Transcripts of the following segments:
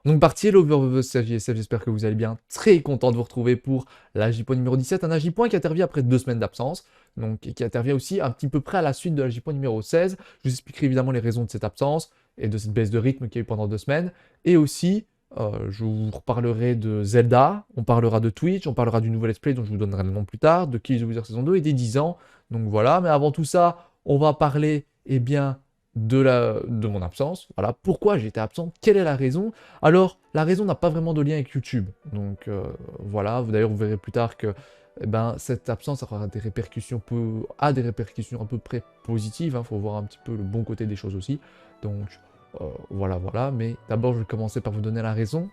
Donc partie hello CFJSF, j'espère que vous allez bien. Très content de vous retrouver pour l'Agipoint numéro 17, un Agipoint qui intervient après 2 semaines d'absence, donc et qui intervient aussi un petit peu près à la suite de l'Agipoint numéro 16. Je vous expliquerai évidemment les raisons de cette absence et de cette baisse de rythme qu'il y a eu pendant 2 semaines. Et aussi, je vous reparlerai de Zelda, on parlera de Twitch, on parlera du nouveau let's play dont je vous donnerai le nom plus tard, de Kills of the Wither saison 2 et des 10 ans. Donc voilà, mais avant tout ça, on va parler, eh bien, de mon absence. Voilà, pourquoi j'étais absent, quelle est la raison. Alors, la raison n'a pas vraiment de lien avec YouTube. Donc voilà, d'ailleurs vous verrez plus tard que eh ben, cette absence aura des répercussions, des répercussions à peu près positives. Faut voir un petit peu le bon côté des choses aussi. Donc voilà, voilà. Mais d'abord, je vais commencer par vous donner la raison.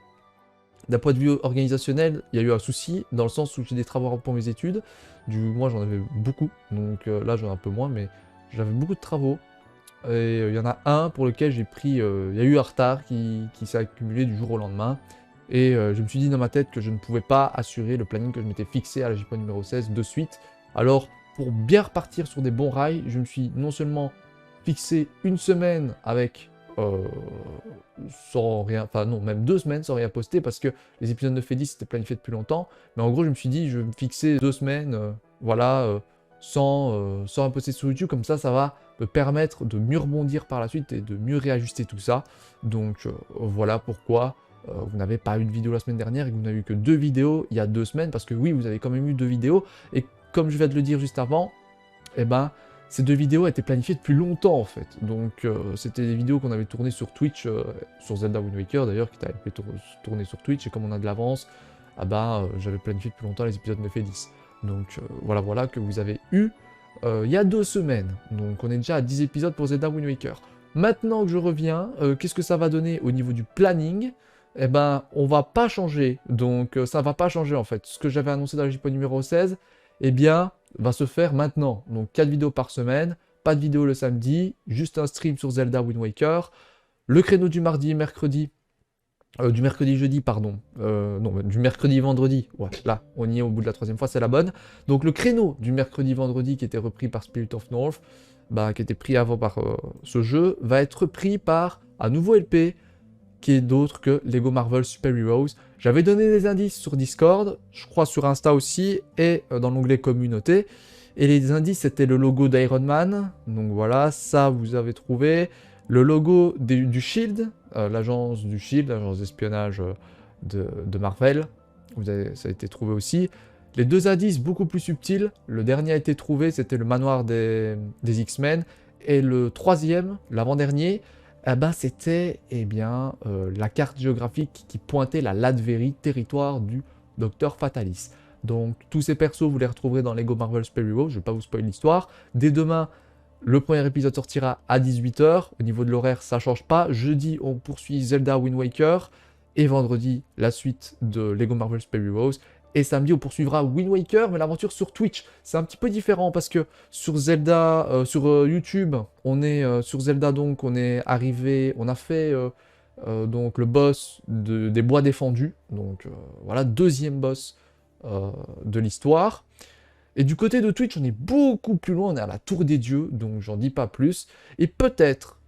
D'un point de vue organisationnel, il y a eu un souci, dans le sens où j'ai des travaux pour mes études. Moi, j'en avais beaucoup, donc là, j'en ai un peu moins, mais j'avais beaucoup de travaux. Et il y en a un pour lequel j'ai pris... il y a eu un retard qui s'est accumulé du jour au lendemain. Et je me suis dit dans ma tête que je ne pouvais pas assurer le planning que je m'étais fixé à la JPO numéro 16 de suite. Alors, pour bien repartir sur des bons rails, je me suis non seulement fixé une semaine avec... sans rien... Enfin non, même 2 semaines sans rien poster, parce que les épisodes 9 et 10 étaient planifiés depuis longtemps. Mais en gros, je me suis dit, je vais me fixer 2 semaines, voilà, sans un poster sur YouTube, comme ça va me permettre de mieux rebondir par la suite et de mieux réajuster tout ça. Donc voilà pourquoi vous n'avez pas eu de vidéo la semaine dernière et que vous n'avez eu que 2 vidéos il y a 2 semaines, parce que oui, vous avez quand même eu 2 vidéos, et comme je viens de le dire juste avant, eh ben, ces 2 vidéos étaient planifiées depuis longtemps en fait. Donc c'était des vidéos qu'on avait tournées sur Twitch, sur Zelda Wind Waker d'ailleurs, qui avait été tourné sur Twitch, et comme on a de l'avance, ah ben, j'avais planifié depuis longtemps les épisodes 9 et 10. Donc voilà, voilà que vous avez eu il y a 2 semaines. Donc on est déjà à 10 épisodes pour Zelda Wind Waker. Maintenant que je reviens, qu'est-ce que ça va donner au niveau du planning? Eh ben, on va pas changer. Donc ça va pas changer en fait. Ce que j'avais annoncé dans la JPO numéro 16, eh bien, va se faire maintenant. Donc 4 vidéos par semaine, pas de vidéo le samedi, juste un stream sur Zelda Wind Waker. Le créneau du mardi et mercredi, du mercredi jeudi, pardon. Non, du mercredi vendredi. Ouais, là, on y est au bout de la 3e fois, c'est la bonne. Donc le créneau du mercredi vendredi qui était repris par Spirit of North, bah, qui était pris avant par ce jeu, va être pris par un nouveau LP qui est d'autre que Lego Marvel Super Heroes. J'avais donné des indices sur Discord, je crois sur Insta aussi, et dans l'onglet communauté. Et les indices, c'était le logo d'Iron Man. Donc voilà, ça vous avez trouvé. Le logo du Shield, l'agence du Shield, l'agence d'espionnage de Marvel. Ça a été trouvé aussi. Les 2 indices beaucoup plus subtils. Le dernier a été trouvé, c'était le manoir des X-Men. Et le 3e, l'avant-dernier, eh ben, c'était la carte géographique qui pointait la Latverie, territoire du Docteur Fatalis. Donc tous ces persos, vous les retrouverez dans Lego Marvel Super Heroes, je ne vais pas vous spoiler l'histoire. Dès demain, le premier épisode sortira à 18 h. Au niveau de l'horaire, ça ne change pas. Jeudi, on poursuit Zelda Wind Waker. Et vendredi, la suite de Lego Marvel Super Heroes. Et samedi, on poursuivra Wind Waker, mais l'aventure sur Twitch. C'est un petit peu différent parce que sur Zelda, sur YouTube, on est sur Zelda, donc on est arrivé, on a fait donc le boss des bois défendus. Donc voilà, 2e boss de l'histoire. Et du côté de Twitch, on est beaucoup plus loin, on est à la Tour des Dieux, donc j'en dis pas plus. Et peut-être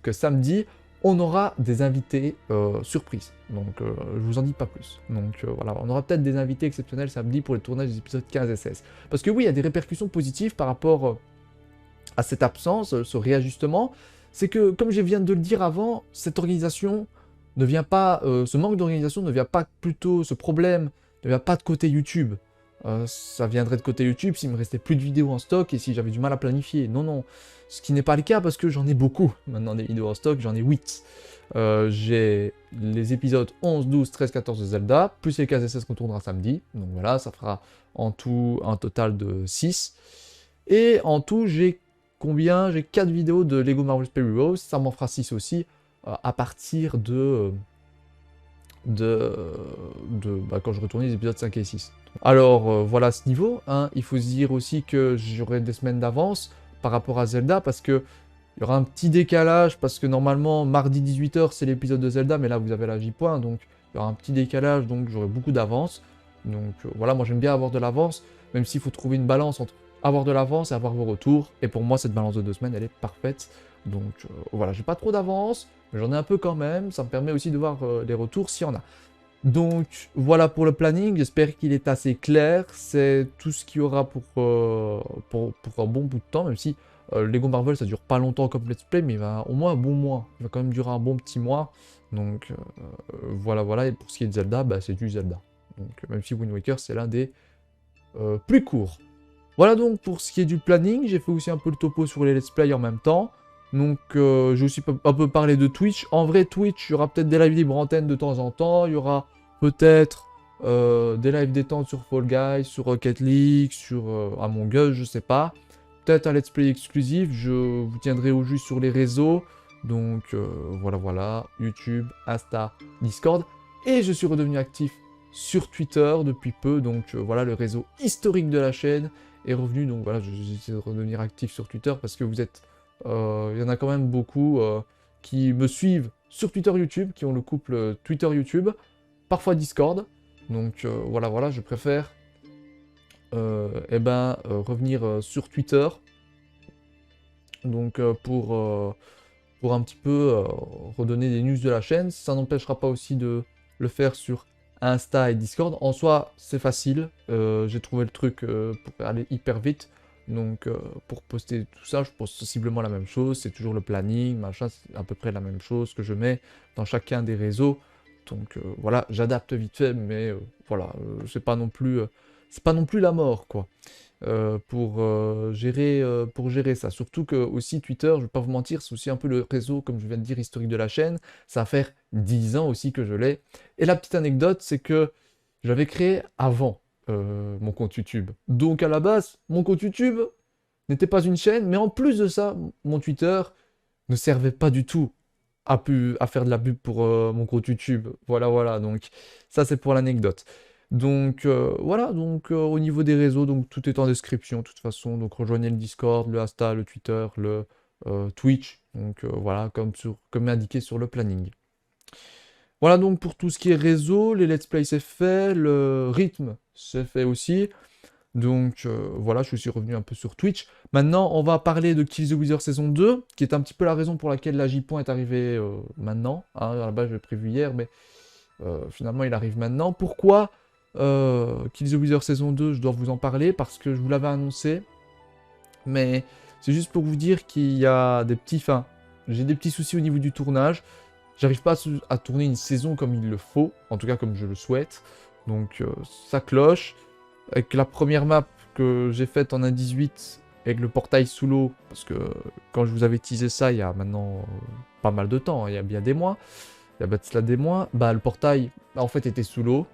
que samedi, on aura des invités surprises. Donc je vous en dis pas plus. Donc voilà, on aura peut-être des invités exceptionnels samedi pour le tournage des épisodes 15 et 16. Parce que oui, il y a des répercussions positives par rapport à cette absence, ce réajustement. C'est que, comme je viens de le dire avant, cette organisation ne vient pas, ce manque d'organisation ne vient pas plutôt, ce problème ne vient pas de côté YouTube. Ça viendrait de côté YouTube s'il me restait plus de vidéos en stock et si j'avais du mal à planifier. Non, non. Ce qui n'est pas le cas parce que j'en ai beaucoup maintenant des vidéos en stock, j'en ai 8. J'ai les épisodes 11, 12, 13, 14 de Zelda, plus les 15 et 16 qu'on tournera samedi. Donc voilà, ça fera en tout un total de 6. Et en tout, j'ai combien? J'ai 4 vidéos de Lego Marvel Super Heroes, ça m'en fera 6 aussi, à partir de quand je retourne les épisodes 5 et 6. Alors voilà à ce niveau, hein, il faut se dire aussi que j'aurai des semaines d'avance par rapport à Zelda, parce que il y aura un petit décalage, parce que normalement mardi 18 h c'est l'épisode de Zelda, mais là vous avez la J-Point, donc il y aura un petit décalage, donc j'aurai beaucoup d'avance. Donc voilà, moi j'aime bien avoir de l'avance, même s'il faut trouver une balance entre avoir de l'avance et avoir vos retours. Et pour moi, cette balance de 2 semaines, elle est parfaite. Donc voilà, j'ai pas trop d'avance, mais j'en ai un peu quand même. Ça me permet aussi de voir les retours s'il y en a. Donc voilà pour le planning, j'espère qu'il est assez clair. C'est tout ce qu'il y aura pour un bon bout de temps, même si Lego Marvel ça dure pas longtemps comme Let's Play, mais il va au moins un bon mois. Il va quand même durer un bon petit mois. Donc voilà, voilà. Et pour ce qui est de Zelda, bah, c'est du Zelda. Donc même si Wind Waker c'est l'un des plus courts. Voilà donc pour ce qui est du planning, j'ai fait aussi un peu le topo sur les let's play en même temps. Donc j'ai aussi un peu parlé de Twitch. En vrai Twitch, il y aura peut-être des lives libre antenne de temps en temps, il y aura peut-être des lives détente sur Fall Guys, sur Rocket League, sur Among Us, je sais pas. Peut-être un let's play exclusif, je vous tiendrai au jus sur les réseaux. Donc voilà voilà, YouTube, Insta, Discord. Et je suis redevenu actif sur Twitter depuis peu, donc voilà le réseau historique de la chaîne est revenu, donc voilà, j'essaie de redevenir actif sur Twitter parce que vous êtes... Il y en a quand même beaucoup qui me suivent sur Twitter YouTube, qui ont le couple Twitter YouTube, parfois Discord. Donc voilà, voilà, je préfère revenir sur Twitter. Donc pour un petit peu redonner des news de la chaîne. Ça n'empêchera pas aussi de le faire sur Insta et Discord. En soi, c'est facile. J'ai trouvé le truc pour aller hyper vite. Donc, pour poster tout ça, je poste sensiblement la même chose. C'est toujours le planning, machin, c'est à peu près la même chose que je mets dans chacun des réseaux. Donc, voilà, j'adapte vite fait, mais voilà, c'est pas non plus la mort, quoi. Pour gérer ça. Surtout que aussi Twitter, je vais pas vous mentir, c'est aussi un peu le réseau, comme je viens de dire, historique de la chaîne. Ça va faire 10 ans aussi que je l'ai. Et la petite anecdote, c'est que j'avais créé avant mon compte YouTube. Donc à la base, mon compte YouTube n'était pas une chaîne, mais en plus de ça, mon Twitter ne servait pas du tout à faire de la pub pour mon compte YouTube. Voilà, voilà, donc ça c'est pour l'anecdote. Donc voilà, donc au niveau des réseaux, donc tout est en description de toute façon. Donc rejoignez le Discord, le Insta, le Twitter, le Twitch. Donc voilà, comme indiqué sur le planning. Voilà donc pour tout ce qui est réseau, les let's play c'est fait, le rythme c'est fait aussi. Donc voilà, je suis aussi revenu un peu sur Twitch. Maintenant, on va parler de Kill the Wither saison 2, qui est un petit peu la raison pour laquelle la J-Point est arrivé maintenant. Hein, à la base, je l'ai prévu hier, mais finalement, il arrive maintenant. Pourquoi Kill the Wither saison 2, je dois vous en parler, parce que je vous l'avais annoncé. Mais c'est juste pour vous dire qu'il y a des petits... Enfin, j'ai des petits soucis au niveau du tournage. J'arrive pas à tourner une saison comme il le faut, en tout cas comme je le souhaite. Donc ça cloche. Avec la première map que j'ai faite en 1.18 avec le portail sous l'eau, parce que quand je vous avais teasé ça il y a maintenant pas mal de temps, hein, il y a bien des mois, il y a de cela des mois, bah le portail en fait était sous l'eau,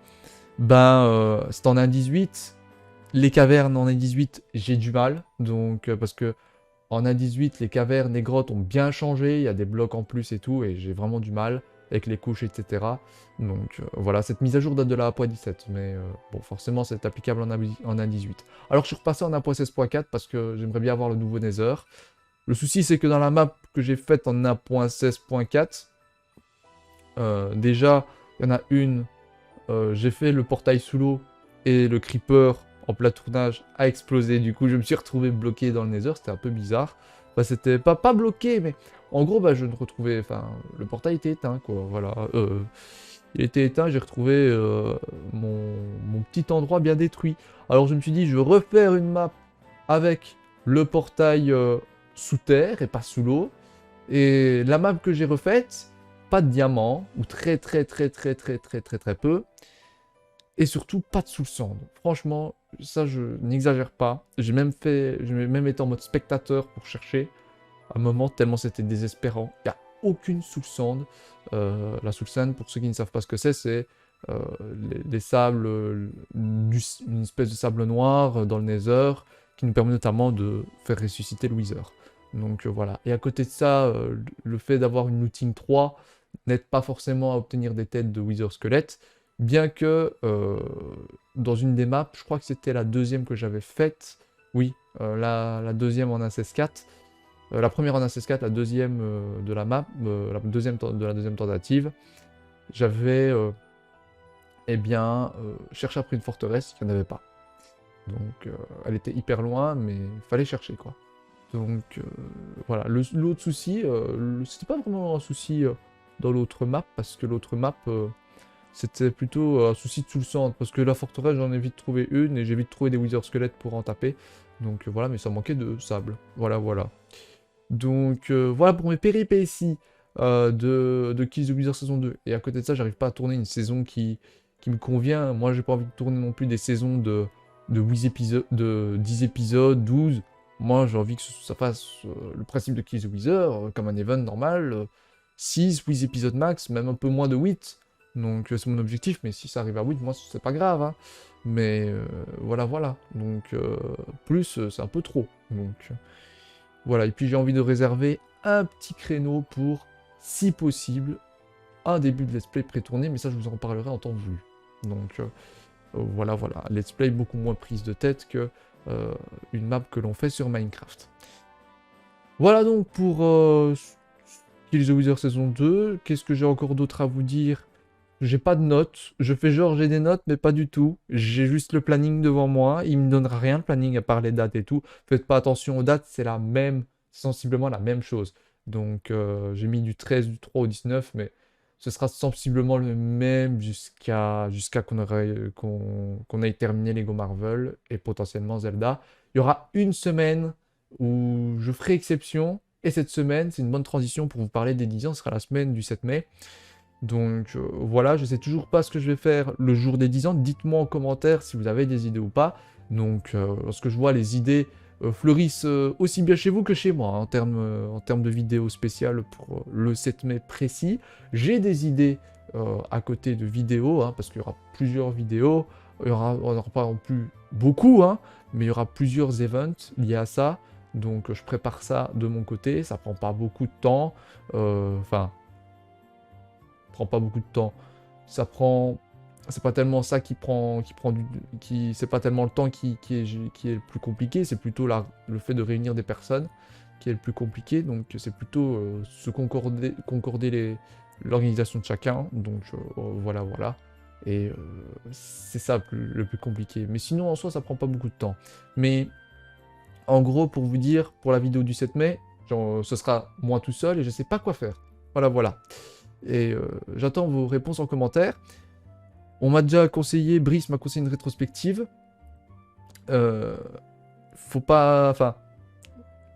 c'était en 1.18, les cavernes en 1.18 j'ai du mal, donc parce que en 1.18 les cavernes, les grottes ont bien changé, il y a des blocs en plus et tout, et j'ai vraiment du mal avec les couches, etc. Donc voilà, cette mise à jour date de la 1.17, mais bon, forcément c'est applicable en 1.18. Alors je suis repassé en 1.16.4 parce que j'aimerais bien avoir le nouveau Nether. Le souci c'est que dans la map que j'ai faite en 1.16.4, déjà, il y en a une, j'ai fait le portail sous l'eau et le creeper en plein tournage a explosé. Du coup, je me suis retrouvé bloqué dans le Nether, c'était un peu bizarre. Bah, c'était pas bloqué, mais en gros, bah, je ne retrouvais... Enfin, le portail était éteint, quoi, voilà. Il était éteint, j'ai retrouvé mon petit endroit bien détruit. Alors je me suis dit, je vais refaire une map avec le portail sous terre et pas sous l'eau. Et la map que j'ai refaite, pas de diamants, ou très peu. Et surtout, pas de sous-le-sang. Franchement, ça, je n'exagère pas. J'ai même été en mode spectateur pour chercher. À un moment, tellement c'était désespérant. Il n'y a aucune soul-sand. La soul-sand, pour ceux qui ne savent pas ce que c'est les sables, une espèce de sable noir dans le Nether, qui nous permet notamment de faire ressusciter le Wither. Donc voilà. Et à côté de ça, le fait d'avoir une looting 3 n'aide pas forcément à obtenir des têtes de Wither squelette, bien que dans une des maps, je crois que c'était la deuxième que j'avais faite, oui, la deuxième en ACS4, la première en ACS4, la deuxième de la map, la deuxième tentative, j'avais cherché après une forteresse, il n'y en avait pas. Donc elle était hyper loin, mais il fallait chercher quoi. Donc voilà, l'autre souci, c'était pas vraiment un souci dans l'autre map, parce que l'autre map, c'était plutôt un souci de tout le centre, parce que la forteresse, j'en ai vite trouvé une, et j'ai vite trouvé des wither squelettes pour en taper. Donc voilà, mais ça manquait de sable. Voilà, voilà. Donc voilà pour mes péripéties de Kills the Wither saison 2. Et à côté de ça, j'arrive pas à tourner une saison qui me convient. Moi, j'ai pas envie de tourner non plus des saisons de 8 épisodes, de 10 épisodes, 12. Moi, j'ai envie que ça fasse le principe de Kills the Wither, comme un event normal. 6, 8 épisodes max, même un peu moins de 8. Donc c'est mon objectif, mais si ça arrive à 8, moi, c'est pas grave. Hein. Mais voilà, voilà. Donc plus, c'est un peu trop. Donc... voilà, et puis j'ai envie de réserver un petit créneau pour, si possible, un début de let's play pré-tourné, mais ça je vous en parlerai en temps voulu. Donc voilà, voilà, let's play beaucoup moins prise de tête que une map que l'on fait sur Minecraft. Voilà donc pour Kill the Wither saison 2. Qu'est-ce que j'ai encore d'autre à vous dire? J'ai pas de notes, je fais genre j'ai des notes, mais pas du tout. J'ai juste le planning devant moi, il me donnera rien le planning à part les dates et tout. Faites pas attention aux dates, c'est la même, sensiblement la même chose. Donc j'ai mis du 13, du 3 au 19, mais ce sera sensiblement le même jusqu'à qu'on ait terminé Lego Marvel et potentiellement Zelda. Il y aura une semaine où je ferai exception, et cette semaine, c'est une bonne transition pour vous parler des 10 ans, ce sera la semaine du 7 mai. Donc voilà, je sais toujours pas ce que je vais faire le jour des 10 ans. Dites-moi en commentaire si vous avez des idées ou pas. Donc lorsque je vois les idées fleurissent aussi bien chez vous que chez moi, hein, en termes de vidéos spéciales pour le 7 mai précis. J'ai des idées à côté de vidéos, hein, parce qu'il y aura plusieurs vidéos. On n'aura pas non plus beaucoup, hein, mais il y aura plusieurs events liés à ça. Donc je prépare ça de mon côté, ça prend pas beaucoup de temps. Enfin... prend pas beaucoup de temps. Ça prend... C'est pas tellement ça c'est pas tellement le temps qui est le plus compliqué, c'est plutôt le fait de réunir des personnes qui est le plus compliqué. Donc c'est plutôt se concorder l'organisation de chacun. Donc voilà, voilà. Et c'est ça le plus compliqué. Mais sinon, en soi, ça prend pas beaucoup de temps. Mais en gros, pour vous dire, pour la vidéo du 7 mai, genre, ce sera moi tout seul et je sais pas quoi faire. Voilà, voilà. Et j'attends vos réponses en commentaire. On m'a déjà conseillé, Brice m'a conseillé une rétrospective. Faut pas... Enfin,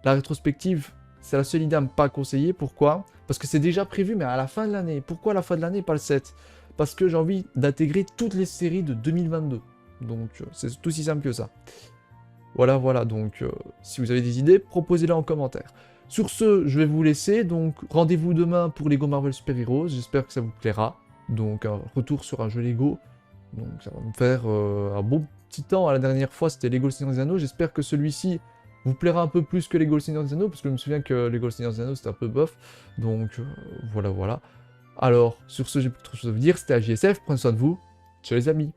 la rétrospective, c'est la seule idée à ne pas conseiller. Pourquoi? Parce que c'est déjà prévu, mais à la fin de l'année. Pourquoi à la fin de l'année, pas le 7? Parce que j'ai envie d'intégrer toutes les séries de 2022. Donc, c'est tout aussi simple que ça. Voilà, voilà. Donc, si vous avez des idées, proposez-les en commentaire. Sur ce, je vais vous laisser, donc rendez-vous demain pour Lego Marvel Super Heroes, j'espère que ça vous plaira. Donc un retour sur un jeu Lego, donc ça va me faire un bon petit temps. À la dernière fois, c'était Lego le Seigneur des Anneaux, j'espère que celui-ci vous plaira un peu plus que Lego le Seigneur des Anneaux, parce que je me souviens que Lego le Seigneur des Anneaux c'était un peu bof. Donc voilà, voilà. Alors, sur ce, j'ai plus trop de choses à vous dire, c'était AJSF, prenez soin de vous, ciao les amis.